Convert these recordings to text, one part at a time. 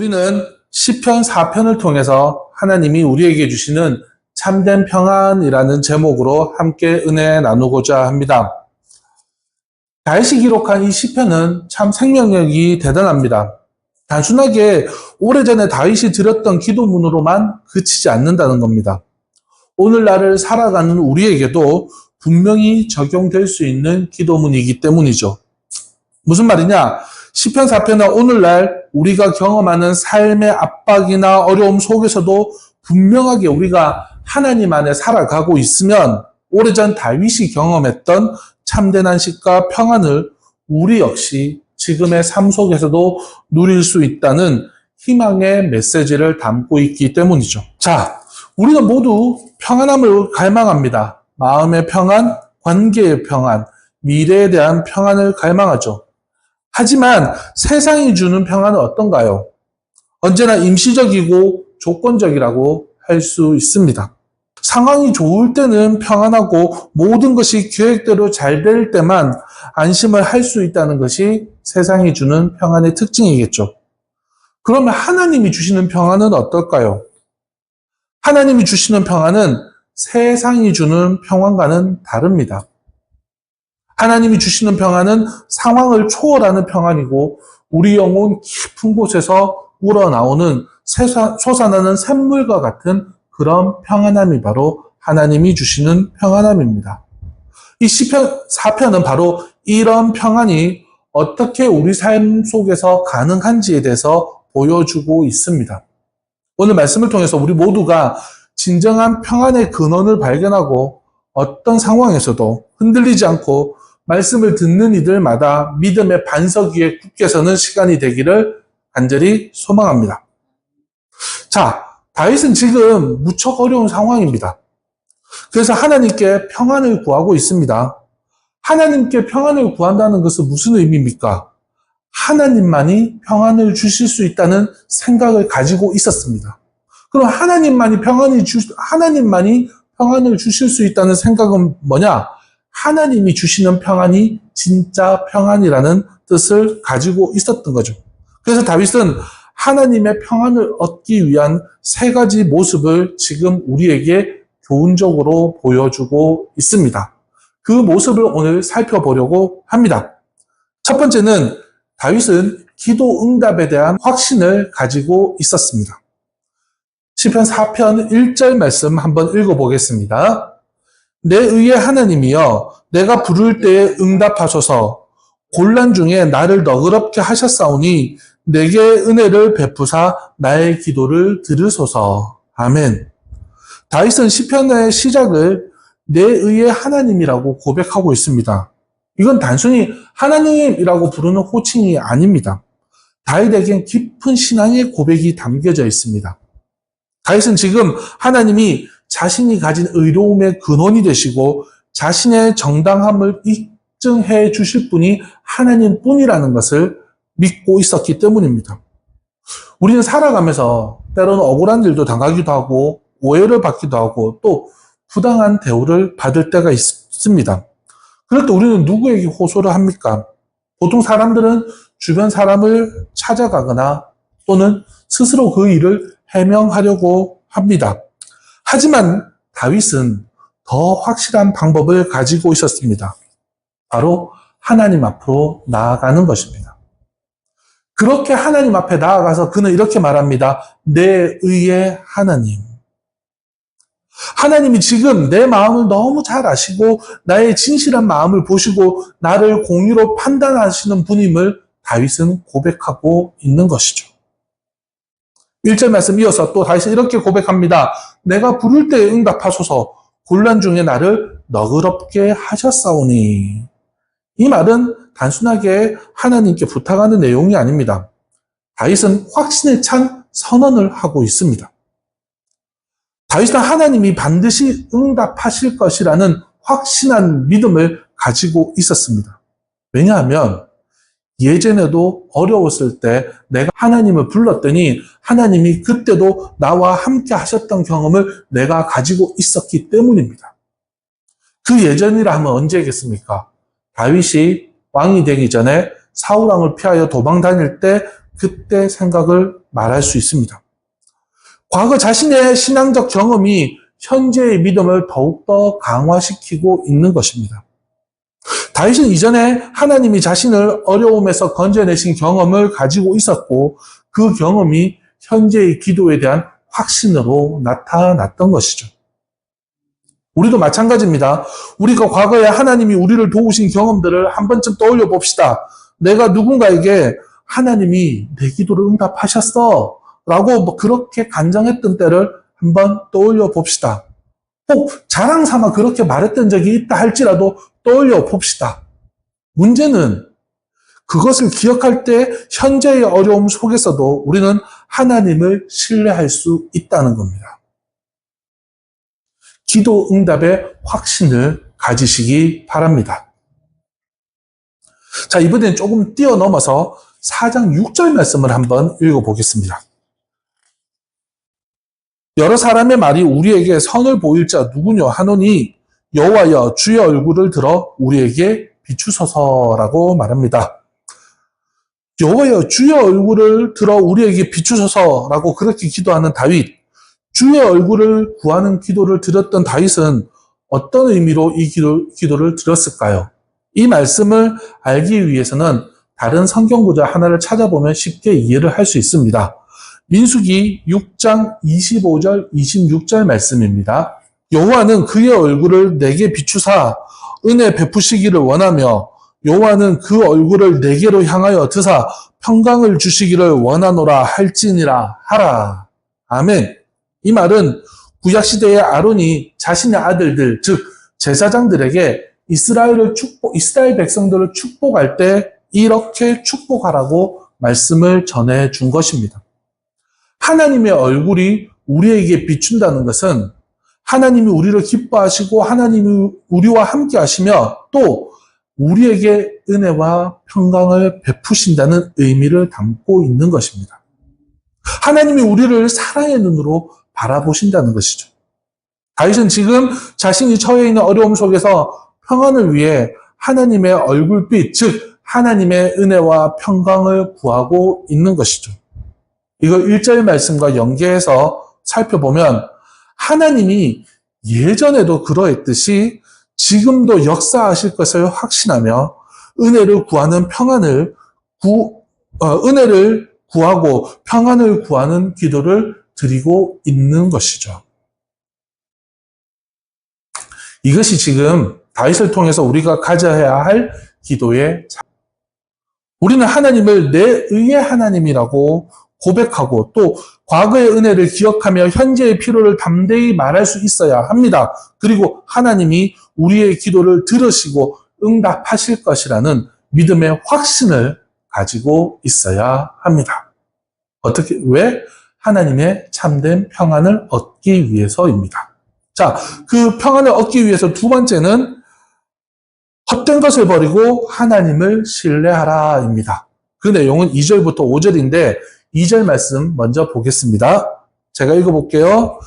우리는 시편 4편을 통해서 하나님이 우리에게 주시는 참된 평안이라는 제목으로 함께 은혜 나누고자 합니다. 다윗이 기록한 이 시편은 참 생명력이 대단합니다. 단순하게 오래전에 다윗이 드렸던 기도문으로만 그치지 않는다는 겁니다. 오늘날을 살아가는 우리에게도 분명히 적용될 수 있는 기도문이기 때문이죠. 무슨 말이냐? 시편 4편은 오늘날 우리가 경험하는 삶의 압박이나 어려움 속에서도 분명하게 우리가 하나님 안에 살아가고 있으면 오래전 다윗이 경험했던 참된 안식과 평안을 우리 역시 지금의 삶 속에서도 누릴 수 있다는 희망의 메시지를 담고 있기 때문이죠. 자, 우리는 모두 평안함을 갈망합니다. 마음의 평안, 관계의 평안, 미래에 대한 평안을 갈망하죠. 하지만 세상이 주는 평안은 어떤가요? 언제나 임시적이고 조건적이라고 할 수 있습니다. 상황이 좋을 때는 평안하고 모든 것이 계획대로 잘 될 때만 안심을 할 수 있다는 것이 세상이 주는 평안의 특징이겠죠. 그러면 하나님이 주시는 평안은 어떨까요? 하나님이 주시는 평안은 세상이 주는 평안과는 다릅니다. 하나님이 주시는 평안은 상황을 초월하는 평안이고 우리 영혼 깊은 곳에서 우러나오는 솟아나는 샘물과 같은 그런 평안함이 바로 하나님이 주시는 평안함입니다. 이 시편 4편은 바로 이런 평안이 어떻게 우리 삶 속에서 가능한지에 대해서 보여주고 있습니다. 오늘 말씀을 통해서 우리 모두가 진정한 평안의 근원을 발견하고 어떤 상황에서도 흔들리지 않고 말씀을 듣는 이들마다 믿음의 반석 위에 굳게 서는 시간이 되기를 간절히 소망합니다. 자, 다윗은 지금 무척 어려운 상황입니다. 그래서 하나님께 평안을 구하고 있습니다. 하나님께 평안을 구한다는 것은 무슨 의미입니까? 하나님만이 평안을 주실 수 있다는 생각을 가지고 있었습니다. 그럼 하나님만이 평안을 주실 수 있다는 생각은 뭐냐? 하나님이 주시는 평안이 진짜 평안이라는 뜻을 가지고 있었던 거죠. 그래서 다윗은 하나님의 평안을 얻기 위한 세 가지 모습을 지금 우리에게 교훈적으로 보여주고 있습니다. 그 모습을 오늘 살펴보려고 합니다. 첫 번째는 다윗은 기도 응답에 대한 확신을 가지고 있었습니다. 시편 4편 1절 말씀 한번 읽어보겠습니다. 내 의의 하나님이여 내가 부를 때에 응답하소서. 곤란 중에 나를 너그럽게 하셨사오니 내게 은혜를 베푸사 나의 기도를 들으소서. 아멘. 다윗은 시편의 시작을 내 의의 하나님이라고 고백하고 있습니다. 이건 단순히 하나님이라고 부르는 호칭이 아닙니다. 다윗에겐 깊은 신앙의 고백이 담겨져 있습니다. 다윗은 지금 하나님이 자신이 가진 의로움의 근원이 되시고 자신의 정당함을 입증해 주실 분이 하나님뿐이라는 것을 믿고 있었기 때문입니다. 우리는 살아가면서 때로는 억울한 일도 당하기도 하고 오해를 받기도 하고 또 부당한 대우를 받을 때가 있습니다. 그럴 때 우리는 누구에게 호소를 합니까? 보통 사람들은 주변 사람을 찾아가거나 또는 스스로 그 일을 해명하려고 합니다. 하지만 다윗은 더 확실한 방법을 가지고 있었습니다. 바로 하나님 앞으로 나아가는 것입니다. 그렇게 하나님 앞에 나아가서 그는 이렇게 말합니다. 내 의의 하나님. 하나님이 지금 내 마음을 너무 잘 아시고 나의 진실한 마음을 보시고 나를 공의로 판단하시는 분임을 다윗은 고백하고 있는 것이죠. 1절 말씀 이어서 또 다윗은 이렇게 고백합니다. 내가 부를 때에 응답하소서. 곤란 중에 나를 너그럽게 하셨사오니. 이 말은 단순하게 하나님께 부탁하는 내용이 아닙니다. 다윗은 확신에 찬 선언을 하고 있습니다. 다윗은 하나님이 반드시 응답하실 것이라는 확신한 믿음을 가지고 있었습니다. 왜냐하면 예전에도 어려웠을 때 내가 하나님을 불렀더니 하나님이 그때도 나와 함께 하셨던 경험을 내가 가지고 있었기 때문입니다. 그 예전이라 하면 언제겠습니까? 다윗이 왕이 되기 전에 사울왕을 피하여 도망 다닐 때 그때 생각을 말할 수 있습니다. 과거 자신의 신앙적 경험이 현재의 믿음을 더욱더 강화시키고 있는 것입니다. 다윗은 이전에 하나님이 자신을 어려움에서 건져내신 경험을 가지고 있었고 그 경험이 현재의 기도에 대한 확신으로 나타났던 것이죠. 우리도 마찬가지입니다. 우리가 과거에 하나님이 우리를 도우신 경험들을 한 번쯤 떠올려 봅시다. 내가 누군가에게 하나님이 내 기도를 응답하셨어 라고 그렇게 간증했던 때를 한번 떠올려 봅시다. 꼭 자랑 삼아 그렇게 말했던 적이 있다 할지라도 떠올려 봅시다. 문제는 그것을 기억할 때 현재의 어려움 속에서도 우리는 하나님을 신뢰할 수 있다는 겁니다. 기도 응답의 확신을 가지시기 바랍니다. 자, 이번엔 조금 뛰어넘어서 4장 6절 말씀을 한번 읽어보겠습니다. 여러 사람의 말이 우리에게 선을 보일 자 누구뇨 하노니 여호와여 주의 얼굴을 들어 우리에게 비추소서라고 말합니다. 여호와여 주의 얼굴을 들어 우리에게 비추소서라고 그렇게 기도하는 다윗, 주의 얼굴을 구하는 기도를 드렸던 다윗은 어떤 의미로 이 기도를 드렸을까요? 이 말씀을 알기 위해서는 다른 성경 구절 하나를 찾아보면 쉽게 이해를 할 수 있습니다. 민수기 6장 25절, 26절 말씀입니다. 여호와는 그의 얼굴을 내게 비추사 은혜 베푸시기를 원하며 여호와는 그 얼굴을 내게로 향하여 드사 평강을 주시기를 원하노라 할지니라 하라. 아멘. 이 말은 구약시대의 아론이 자신의 아들들, 즉 제사장들에게 이스라엘 백성들을 축복할 때 이렇게 축복하라고 말씀을 전해 준 것입니다. 하나님의 얼굴이 우리에게 비춘다는 것은 하나님이 우리를 기뻐하시고 하나님이 우리와 함께 하시며 또 우리에게 은혜와 평강을 베푸신다는 의미를 담고 있는 것입니다. 하나님이 우리를 사랑의 눈으로 바라보신다는 것이죠. 다윗은 지금 자신이 처해 있는 어려움 속에서 평안을 위해 하나님의 얼굴빛, 즉 하나님의 은혜와 평강을 구하고 있는 것이죠. 이거 1절 말씀과 연계해서 살펴보면 하나님이 예전에도 그러했듯이 지금도 역사하실 것을 확신하며 은혜를 구하는 은혜를 구하고 평안을 구하는 기도를 드리고 있는 것이죠. 이것이 지금 다윗을 통해서 우리가 가져야 할 기도의 우리는 하나님을 내 의의 하나님이라고 고백하고 또 과거의 은혜를 기억하며 현재의 필요를 담대히 말할 수 있어야 합니다. 그리고 하나님이 우리의 기도를 들으시고 응답하실 것이라는 믿음의 확신을 가지고 있어야 합니다. 어떻게? 왜? 하나님의 참된 평안을 얻기 위해서입니다. 자, 그 평안을 얻기 위해서 두 번째는 헛된 것을 버리고 하나님을 신뢰하라입니다. 그 내용은 2절부터 5절인데 2절 말씀 먼저 보겠습니다. 제가 읽어볼게요.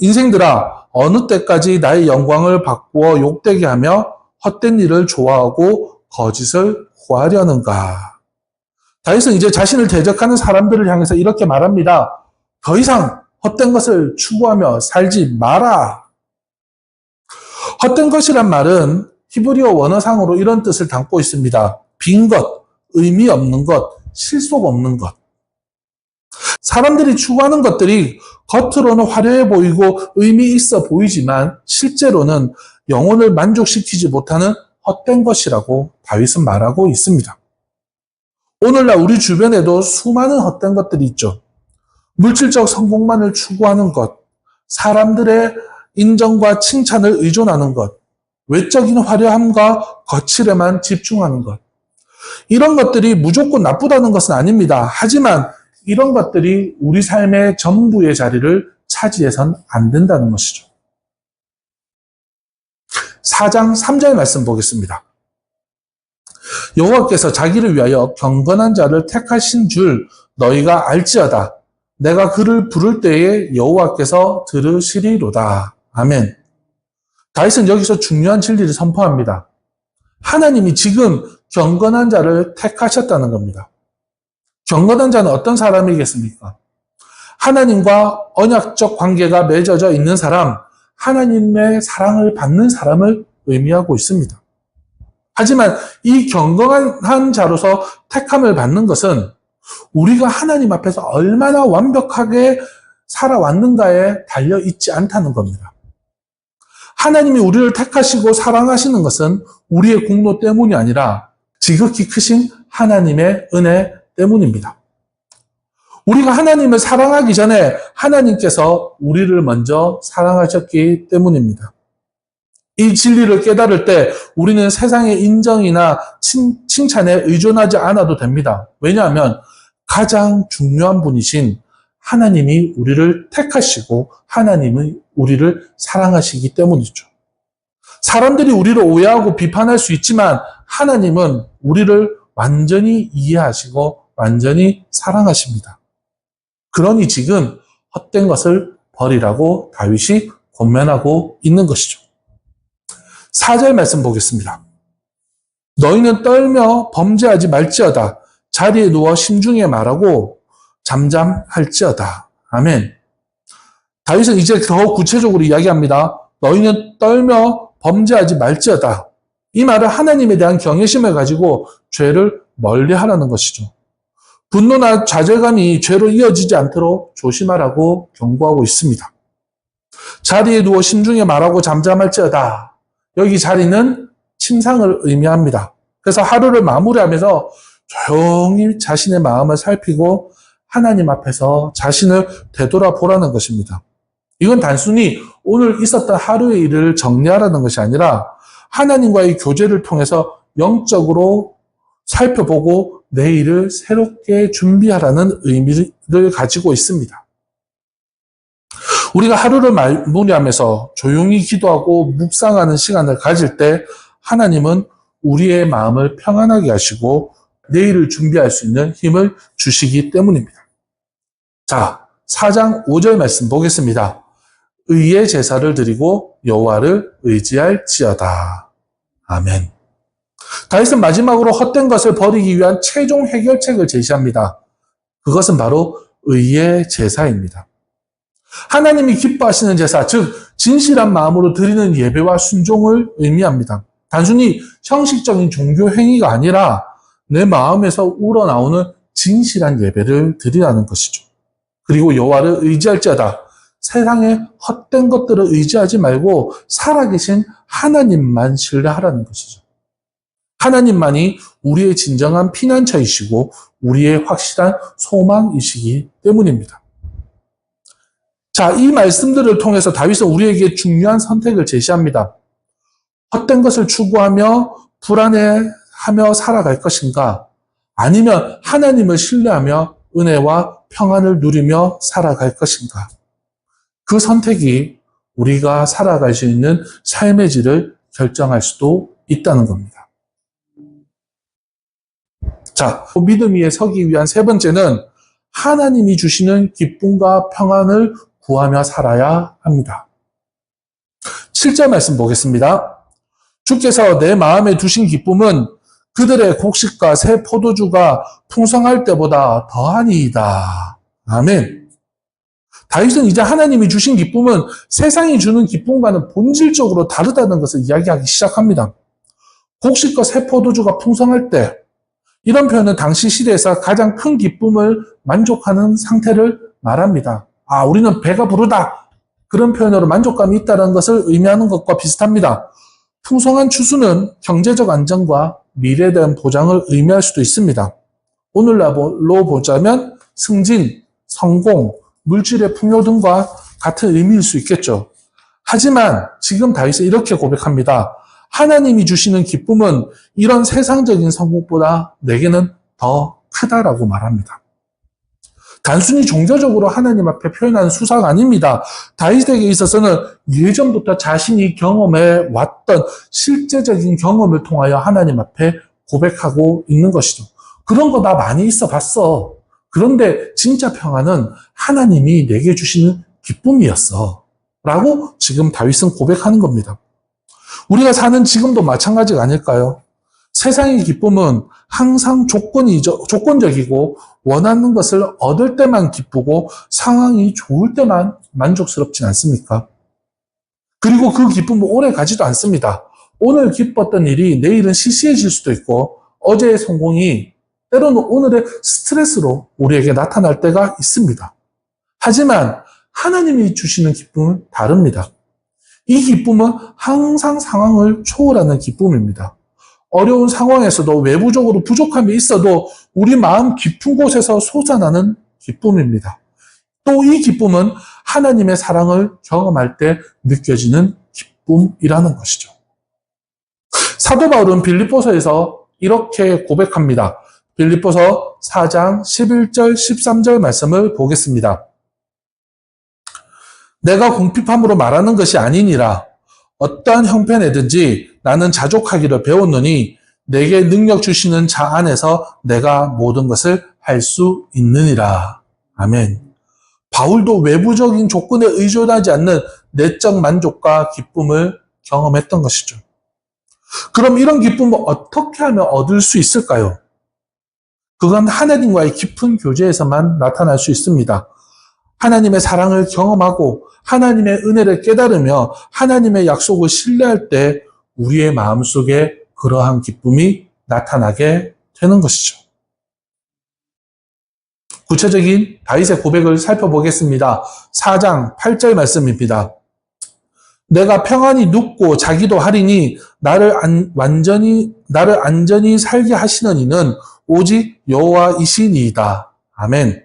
인생들아 어느 때까지 나의 영광을 바꾸어 욕되게 하며 헛된 일을 좋아하고 거짓을 구하려는가. 다윗은 이제 자신을 대적하는 사람들을 향해서 이렇게 말합니다. 더 이상 헛된 것을 추구하며 살지 마라. 헛된 것이란 말은 히브리어 원어상으로 이런 뜻을 담고 있습니다. 빈 것, 의미 없는 것, 실속 없는 것. 사람들이 추구하는 것들이 겉으로는 화려해 보이고 의미 있어 보이지만 실제로는 영혼을 만족시키지 못하는 헛된 것이라고 다윗은 말하고 있습니다. 오늘날 우리 주변에도 수많은 헛된 것들이 있죠. 물질적 성공만을 추구하는 것, 사람들의 인정과 칭찬을 의존하는 것, 외적인 화려함과 거칠에만 집중하는 것. 이런 것들이 무조건 나쁘다는 것은 아닙니다. 하지만 이런 것들이 우리 삶의 전부의 자리를 차지해선 안 된다는 것이죠. 4장 3절 말씀 보겠습니다. 여호와께서 자기를 위하여 경건한 자를 택하신 줄 너희가 알지어다. 내가 그를 부를 때에 여호와께서 들으시리로다. 아멘. 다윗은 여기서 중요한 진리를 선포합니다. 하나님이 지금 경건한 자를 택하셨다는 겁니다. 경건한 자는 어떤 사람이겠습니까? 하나님과 언약적 관계가 맺어져 있는 사람, 하나님의 사랑을 받는 사람을 의미하고 있습니다. 하지만 이 경건한 자로서 택함을 받는 것은 우리가 하나님 앞에서 얼마나 완벽하게 살아왔는가에 달려 있지 않다는 겁니다. 하나님이 우리를 택하시고 사랑하시는 것은 우리의 공로 때문이 아니라 지극히 크신 하나님의 은혜 때문입니다. 우리가 하나님을 사랑하기 전에 하나님께서 우리를 먼저 사랑하셨기 때문입니다. 이 진리를 깨달을 때 우리는 세상의 인정이나 칭찬에 의존하지 않아도 됩니다. 왜냐하면 가장 중요한 분이신 하나님이 우리를 택하시고 하나님이 우리를 사랑하시기 때문이죠. 사람들이 우리를 오해하고 비판할 수 있지만 하나님은 우리를 완전히 이해하시고 완전히 사랑하십니다. 그러니 지금 헛된 것을 버리라고 다윗이 권면하고 있는 것이죠. 4절 말씀 보겠습니다. 너희는 떨며 범죄하지 말지어다. 자리에 누워 심중에 말하고 잠잠할지어다. 아멘. 다윗은 이제 더 구체적으로 이야기합니다. 너희는 떨며 범죄하지 말지어다. 이 말은 하나님에 대한 경외심을 가지고 죄를 멀리하라는 것이죠. 분노나 좌절감이 죄로 이어지지 않도록 조심하라고 경고하고 있습니다. 자리에 누워 심중에 말하고 잠잠할지어다. 여기 자리는 침상을 의미합니다. 그래서 하루를 마무리하면서 조용히 자신의 마음을 살피고 하나님 앞에서 자신을 되돌아보라는 것입니다. 이건 단순히 오늘 있었던 하루의 일을 정리하라는 것이 아니라 하나님과의 교제를 통해서 영적으로 살펴보고 내일을 새롭게 준비하라는 의미를 가지고 있습니다. 우리가 하루를 마무리하면서 조용히 기도하고 묵상하는 시간을 가질 때 하나님은 우리의 마음을 평안하게 하시고 내일을 준비할 수 있는 힘을 주시기 때문입니다. 자, 4장 5절 말씀 보겠습니다. 의의 제사를 드리고 여호와를 의지할지어다. 아멘. 다윗은 마지막으로 헛된 것을 버리기 위한 최종 해결책을 제시합니다. 그것은 바로 의의 제사입니다. 하나님이 기뻐하시는 제사, 즉 진실한 마음으로 드리는 예배와 순종을 의미합니다. 단순히 형식적인 종교 행위가 아니라 내 마음에서 우러나오는 진실한 예배를 드리라는 것이죠. 그리고 여호와를 의지할지어다. 세상의 헛된 것들을 의지하지 말고 살아계신 하나님만 신뢰하라는 것이죠. 하나님만이 우리의 진정한 피난처이시고 우리의 확실한 소망이시기 때문입니다. 자, 이 말씀들을 통해서 다윗은 우리에게 중요한 선택을 제시합니다. 헛된 것을 추구하며 불안해하며 살아갈 것인가? 아니면 하나님을 신뢰하며 은혜와 평안을 누리며 살아갈 것인가? 그 선택이 우리가 살아갈 수 있는 삶의 질을 결정할 수도 있다는 겁니다. 자, 믿음 위에 서기 위한 세 번째는 하나님이 주시는 기쁨과 평안을 구하며 살아야 합니다. 7절 말씀 보겠습니다. 주께서 내 마음에 두신 기쁨은 그들의 곡식과 새 포도주가 풍성할 때보다 더하니이다. 아멘. 다윗은 이제 하나님이 주신 기쁨은 세상이 주는 기쁨과는 본질적으로 다르다는 것을 이야기하기 시작합니다. 곡식과 새 포도주가 풍성할 때, 이런 표현은 당시 시대에서 가장 큰 기쁨을 만족하는 상태를 말합니다. 아, 우리는 배가 부르다. 그런 표현으로 만족감이 있다는 것을 의미하는 것과 비슷합니다. 풍성한 추수는 경제적 안정과 미래에 대한 보장을 의미할 수도 있습니다. 오늘날로 보자면 승진, 성공, 물질의 풍요 등과 같은 의미일 수 있겠죠. 하지만 지금 다윗은 이렇게 고백합니다. 하나님이 주시는 기쁨은 이런 세상적인 성공보다 내게는 더 크다라고 말합니다. 단순히 종교적으로 하나님 앞에 표현하는 수사가 아닙니다. 다윗에게 있어서는 예전부터 자신이 경험해 왔던 실제적인 경험을 통하여 하나님 앞에 고백하고 있는 것이죠. 그런 거 나 많이 있어 봤어. 그런데 진짜 평안은 하나님이 내게 주시는 기쁨이었어. 라고 지금 다윗은 고백하는 겁니다. 우리가 사는 지금도 마찬가지가 아닐까요? 세상의 기쁨은 항상 조건적이고 원하는 것을 얻을 때만 기쁘고 상황이 좋을 때만 만족스럽진 않습니까? 그리고 그 기쁨은 오래 가지도 않습니다. 오늘 기뻤던 일이 내일은 시시해질 수도 있고 어제의 성공이 때로는 오늘의 스트레스로 우리에게 나타날 때가 있습니다. 하지만 하나님이 주시는 기쁨은 다릅니다. 이 기쁨은 항상 상황을 초월하는 기쁨입니다. 어려운 상황에서도 외부적으로 부족함이 있어도 우리 마음 깊은 곳에서 솟아나는 기쁨입니다. 또 이 기쁨은 하나님의 사랑을 경험할 때 느껴지는 기쁨이라는 것이죠. 사도 바울은 빌립보서에서 이렇게 고백합니다. 빌립보서 4장 11절 13절 말씀을 보겠습니다. 내가 궁핍함으로 말하는 것이 아니니라. 어떠한 형편에든지 나는 자족하기를 배웠노니 내게 능력 주시는 자 안에서 내가 모든 것을 할 수 있느니라. 아멘. 바울도 외부적인 조건에 의존하지 않는 내적 만족과 기쁨을 경험했던 것이죠. 그럼 이런 기쁨을 어떻게 하면 얻을 수 있을까요? 그건 하나님과의 깊은 교제에서만 나타날 수 있습니다. 하나님의 사랑을 경험하고 하나님의 은혜를 깨달으며 하나님의 약속을 신뢰할 때 우리의 마음속에 그러한 기쁨이 나타나게 되는 것이죠. 구체적인 다윗의 고백을 살펴보겠습니다. 4장 8절 말씀입니다. 내가 평안히 눕고 자기도 하리니 나를 안전히 살게 하시는 이는 오직 여호와이시니이다. 아멘.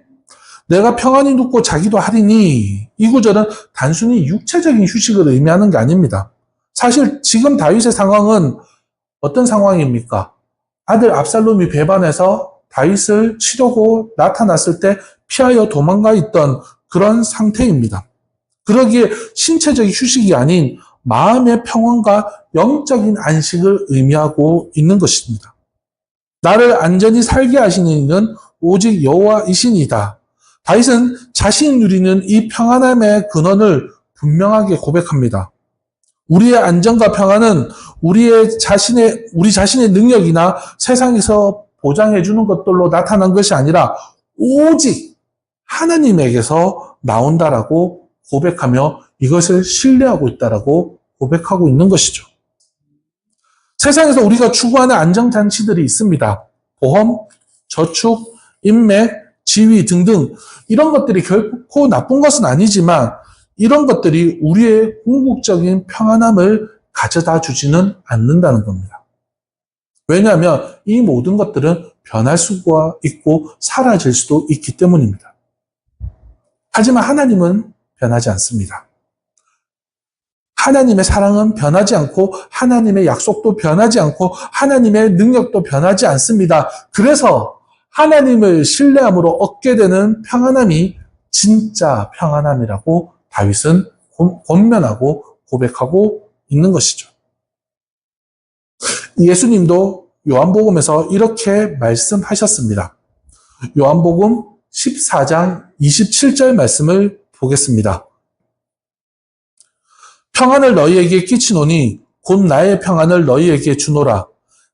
내가 평안히 눕고 자기도 하리니 이 구절은 단순히 육체적인 휴식을 의미하는 게 아닙니다. 사실 지금 다윗의 상황은 어떤 상황입니까? 아들 압살롬이 배반해서 다윗을 치려고 나타났을 때 피하여 도망가 있던 그런 상태입니다. 그러기에 신체적 휴식이 아닌 마음의 평안과 영적인 안식을 의미하고 있는 것입니다. 나를 안전히 살게 하시는 이는 오직 여호와이시니이다. 다윗은 자신이 누리는 이 평안함의 근원을 분명하게 고백합니다. 우리의 안전과 평안은 우리 자신의 능력이나 세상에서 보장해주는 것들로 나타난 것이 아니라 오직 하나님에게서 나온다라고 고백하며 이것을 신뢰하고 있다라고 고백하고 있는 것이죠. 세상에서 우리가 추구하는 안정장치들이 있습니다. 보험, 저축, 인맥, 지위 등등 이런 것들이 결코 나쁜 것은 아니지만 이런 것들이 우리의 궁극적인 평안함을 가져다 주지는 않는다는 겁니다. 왜냐하면 이 모든 것들은 변할 수가 있고 사라질 수도 있기 때문입니다. 하지만 하나님은 변하지 않습니다. 하나님의 사랑은 변하지 않고 하나님의 약속도 변하지 않고 하나님의 능력도 변하지 않습니다. 그래서 하나님을 신뢰함으로 얻게 되는 평안함이 진짜 평안함이라고 다윗은 권면하고 고백하고 있는 것이죠. 예수님도 요한복음에서 이렇게 말씀하셨습니다. 요한복음 14장 27절 말씀을 보겠습니다. 평안을 너희에게 끼치노니 곧 나의 평안을 너희에게 주노라.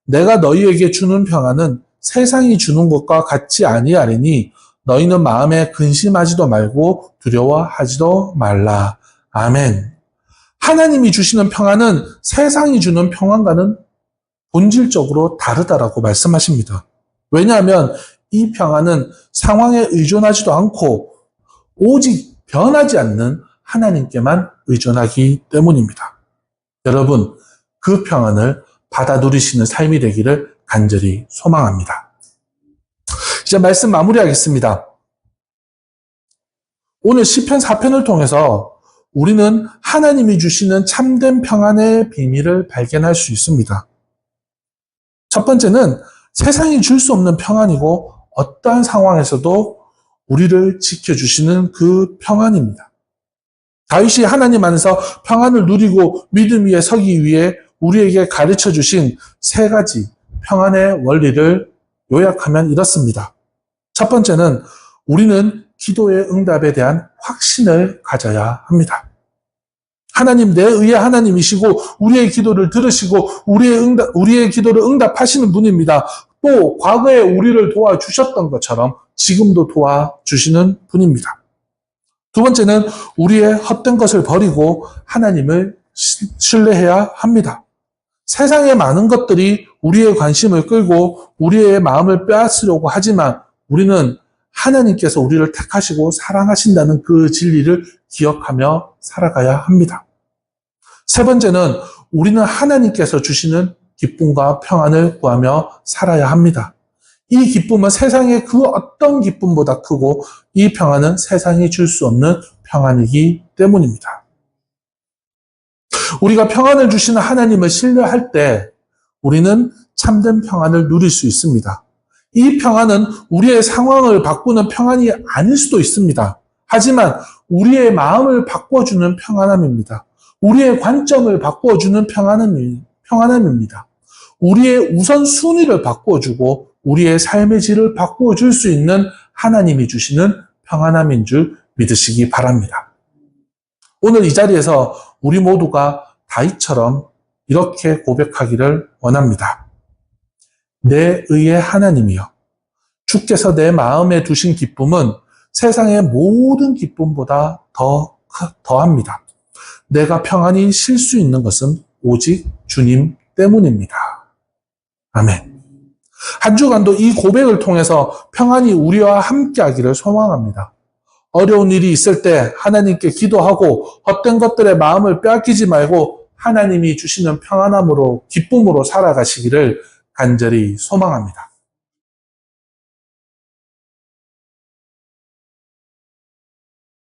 내가 너희에게 주는 평안은 세상이 주는 것과 같지 아니하리니 너희는 마음에 근심하지도 말고 두려워하지도 말라. 아멘. 하나님이 주시는 평안은 세상이 주는 평안과는 본질적으로 다르다라고 말씀하십니다. 왜냐하면 이 평안은 상황에 의존하지도 않고 오직 변하지 않는 하나님께만 의존하기 때문입니다. 여러분, 그 평안을 받아 누리시는 삶이 되기를 간절히 소망합니다. 이제 말씀 마무리하겠습니다. 오늘 시편 4편을 통해서 우리는 하나님이 주시는 참된 평안의 비밀을 발견할 수 있습니다. 첫 번째는 세상이 줄 수 없는 평안이고 어떠한 상황에서도 우리를 지켜주시는 그 평안입니다. 다윗이 하나님 안에서 평안을 누리고 믿음 위에 서기 위해 우리에게 가르쳐 주신 세 가지 평안의 원리를 요약하면 이렇습니다. 첫 번째는 우리는 기도의 응답에 대한 확신을 가져야 합니다. 하나님 내 의의 하나님이시고 우리의 기도를 들으시고 우리의 기도를 응답하시는 분입니다. 또 과거에 우리를 도와주셨던 것처럼 지금도 도와주시는 분입니다. 두 번째는 우리의 헛된 것을 버리고 하나님을 신뢰해야 합니다. 세상의 많은 것들이 우리의 관심을 끌고 우리의 마음을 빼앗으려고 하지만 우리는 하나님께서 우리를 택하시고 사랑하신다는 그 진리를 기억하며 살아가야 합니다. 세 번째는 우리는 하나님께서 주시는 기쁨과 평안을 구하며 살아야 합니다. 이 기쁨은 세상의 그 어떤 기쁨보다 크고 이 평안은 세상이 줄 수 없는 평안이기 때문입니다. 우리가 평안을 주시는 하나님을 신뢰할 때 우리는 참된 평안을 누릴 수 있습니다. 이 평안은 우리의 상황을 바꾸는 평안이 아닐 수도 있습니다. 하지만 우리의 마음을 바꿔주는 평안함입니다. 우리의 관점을 바꿔주는 평안함입니다. 우리의 우선순위를 바꿔주고 우리의 삶의 질을 바꿔줄 수 있는 하나님이 주시는 평안함인 줄 믿으시기 바랍니다. 오늘 이 자리에서 우리 모두가 다윗처럼 이렇게 고백하기를 원합니다. 내 의의 하나님이여, 주께서 내 마음에 두신 기쁨은 세상의 모든 기쁨보다 더합니다. 내가 평안히 쉴 수 있는 것은 오직 주님 때문입니다. 아멘. 한 주간도 이 고백을 통해서 평안이 우리와 함께하기를 소망합니다. 어려운 일이 있을 때 하나님께 기도하고 헛된 것들의 마음을 빼앗기지 말고 하나님이 주시는 평안함으로 기쁨으로 살아가시기를 간절히 소망합니다.